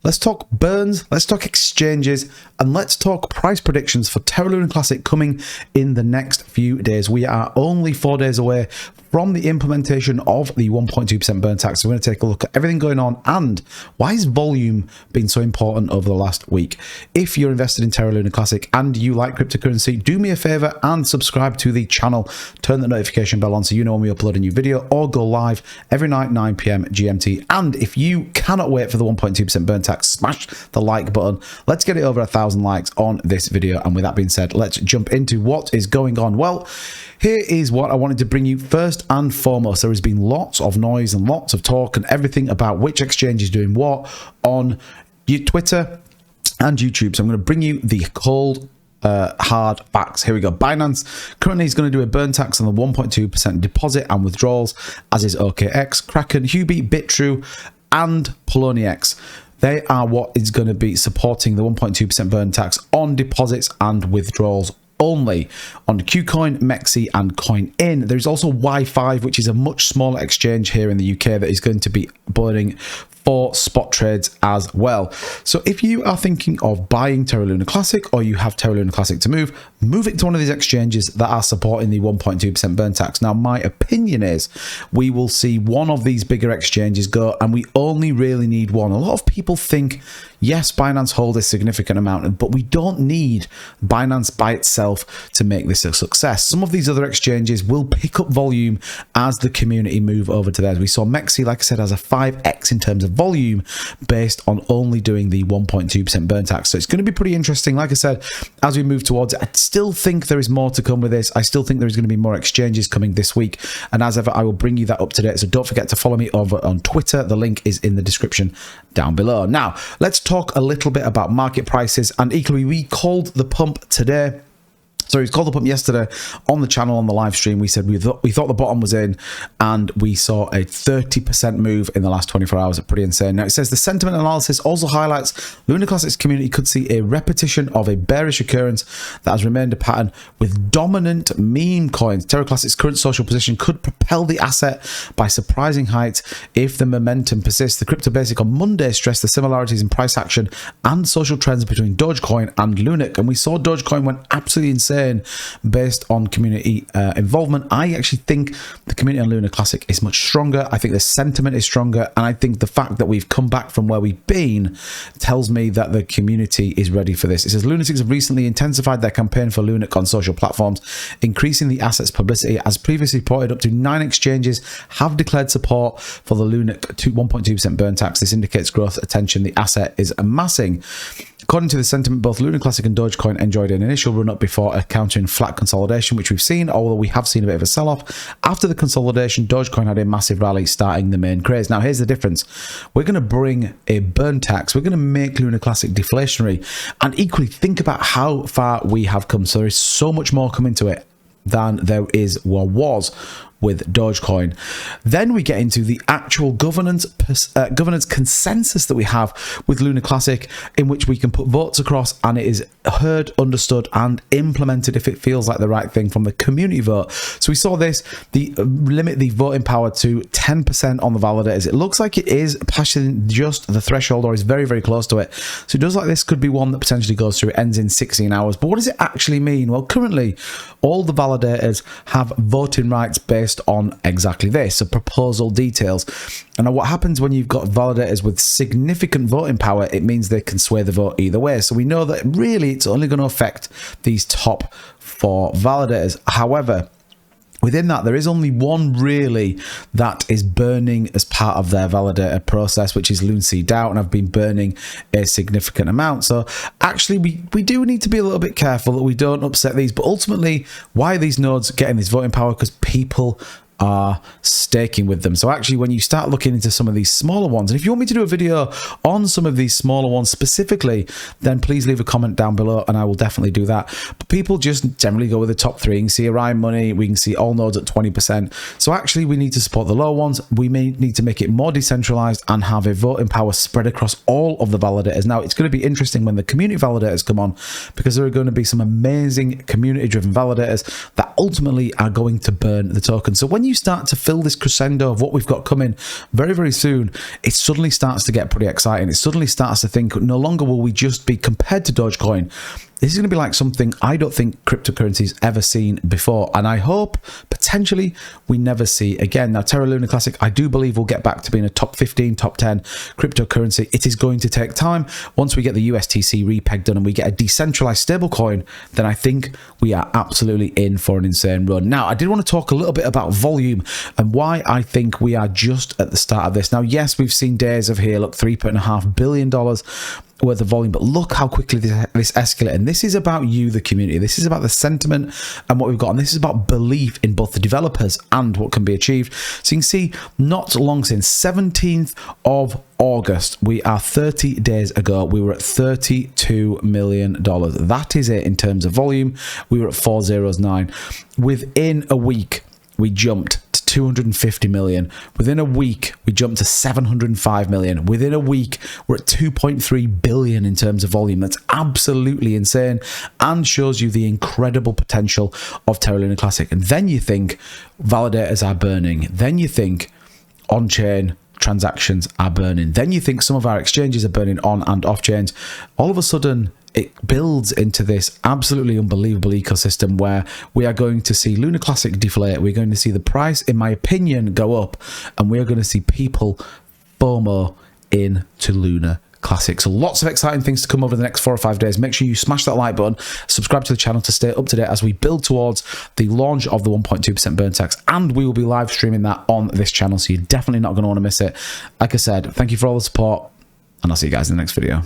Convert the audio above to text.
let's talk burns, let's talk exchanges, and let's talk price predictions for Terra Luna Classic coming in the next few days. We are only 4 days away from the implementation of the 1.2% burn tax. So we're going to take a look at everything going on and why has volume been so important over the last week. If you're invested in Terra Luna Classic and you like cryptocurrency, do me a favor and subscribe to the channel. Turn the notification bell on so you know when we upload a new video, or go live every night 9 p.m. GMT. And if you cannot wait for the 1.2% burn tax, smash the like button. Let's get it over 1,000 likes on this video. And with that being said, let's jump into what is going on. Well, here is what I wanted to bring you first and foremost. There has been lots of noise and lots of talk and everything about which exchange is doing what on Twitter and YouTube. So I'm going to bring you the cold hard facts. Here we go. Binance currently is going to do a burn tax on the 1.2% deposit and withdrawals, as is OKX, Kraken, Huobi, Bitrue, and Poloniex. They are what is going to be supporting the 1.2% burn tax on deposits and withdrawals only. On KuCoin, Mexi, and CoinIn. There's also Y5, which is a much smaller exchange here in the UK that is going to be burning for spot trades as well. So if you are thinking of buying Terra Luna Classic, or you have Terra Luna Classic to move it to one of these exchanges that are supporting the 1.2% burn tax. Now, my opinion is we will see one of these bigger exchanges go, and we only really need one. A lot of people think, yes, Binance hold a significant amount, but we don't need Binance by itself to make this a success. Some of these other exchanges will pick up volume as the community move over to theirs. We saw Mexi, like I said, has a 5x in terms of volume based on only doing the 1.2% burn tax. So it's going to be pretty interesting. Like I said, as we move towards it, I still think there is more to come with this. I still think there's going to be more exchanges coming this week. And as ever, I will bring you that up to date. So don't forget to follow me over on Twitter. The link is in the description down below. Now, let's talk a little bit about market prices. And equally, we called the pump today. So we called the pump yesterday on the channel, on the live stream. We said we thought the bottom was in, and we saw a 30% move in the last 24 hours. Pretty insane. Now, it says the sentiment analysis also highlights Luna Classic's community could see a repetition of a bearish occurrence that has remained a pattern with dominant meme coins. Terra Classic's current social position could propel the asset by surprising heights if the momentum persists. The Crypto Basic on Monday stressed the similarities in price action and social trends between Dogecoin and Lunic, and we saw Dogecoin went absolutely insane based on community involvement. I actually think the community on Luna Classic is much stronger. I think the sentiment is stronger, and I think the fact that we've come back from where we've been tells me that the community is ready for this. It says Lunatics have recently intensified their campaign for Lunic on social platforms, increasing the asset's publicity. As previously reported, up to 9 exchanges have declared support for the Lunic 1.2% burn tax. This indicates growth attention the asset is amassing. According to the sentiment, both Luna Classic and Dogecoin enjoyed an initial run-up before encountering flat consolidation, which we've seen, although we have seen a bit of a sell-off. After the consolidation, Dogecoin had a massive rally, starting the main craze. Now, here's the difference. We're going to bring a burn tax. We're going to make Luna Classic deflationary. And equally, think about how far we have come. So there is so much more coming to it than there is or was with Dogecoin. Then we get into the actual governance consensus that we have with Luna Classic, in which we can put votes across, and it is heard, understood, and implemented if it feels like the right thing from the community vote. So we saw this, limit the voting power to 10% on the validators. It looks like it is passing just the threshold, or is very, very close to it. So it does like this could be one that potentially goes through. It ends in 16 hours. But what does it actually mean? Well, currently, all the validators have voting rights based on exactly this, so proposal details. And what happens when you've got validators with significant voting power, it means they can sway the vote either way. So we know that really it's only going to affect these top 4 validators. However, within that, there is only one really that is burning as part of their validator process, which is Lunc DAO, and have been burning a significant amount. So actually, we do need to be a little bit careful that we don't upset these. But ultimately, why are these nodes getting this voting power? Because people are staking with them. So actually, when you start looking into some of these smaller ones, and if you want me to do a video on some of these smaller ones specifically, then please leave a comment down below and I will definitely do that. But people just generally go with the top 3. You can see Orion Money, we can see all nodes at 20%. So actually, we need to support the low ones. We may need to make it more decentralized and have a voting power spread across all of the validators. Now, it's going to be interesting when the community validators come on, because there are going to be some amazing community driven validators that ultimately are going to burn the token. So when you start to feel this crescendo of what we've got coming very, very soon, it suddenly starts to get pretty exciting. It suddenly starts to think no longer will we just be compared to Dogecoin. This is going to be like something I don't think cryptocurrency's ever seen before, and I hope potentially we never see again. Now, Terra Luna Classic, I do believe we'll get back to being a top 15, top 10 cryptocurrency. It is going to take time. Once we get the USTC repeg done and we get a decentralized stablecoin, then I think we are absolutely in for an insane run. Now, I did want to talk a little bit about volume and why I think we are just at the start of this. Now, yes, we've seen days of here, look, $3.5 billion worth of volume, but look how quickly this escalated. And this is about you, the community. This is about the sentiment and what we've got, and this is about belief in both the developers and what can be achieved. So you can see, not long since 17th of August, we are 30 days ago, we were at $32 million. That is it in terms of volume. We were at 409. Within a week, we jumped to 250 million. Within a week, we jumped to 705 million. Within a week, we're at 2.3 billion in terms of volume. That's absolutely insane and shows you the incredible potential of Terra Luna Classic. And then you think validators are burning. Then you think on-chain transactions are burning. Then you think some of our exchanges are burning on and off chains. All of a sudden, it builds into this absolutely unbelievable ecosystem where we are going to see Luna Classic deflate. We're going to see the price, in my opinion, go up, and we're going to see people FOMO into Luna Classic. So lots of exciting things to come over the next 4 or 5 days. Make sure you smash that like button, subscribe to the channel to stay up to date as we build towards the launch of the 1.2% burn tax, and we will be live streaming that on this channel, so you're definitely not going to want to miss it. Like I said, thank you for all the support, and I'll see you guys in the next video.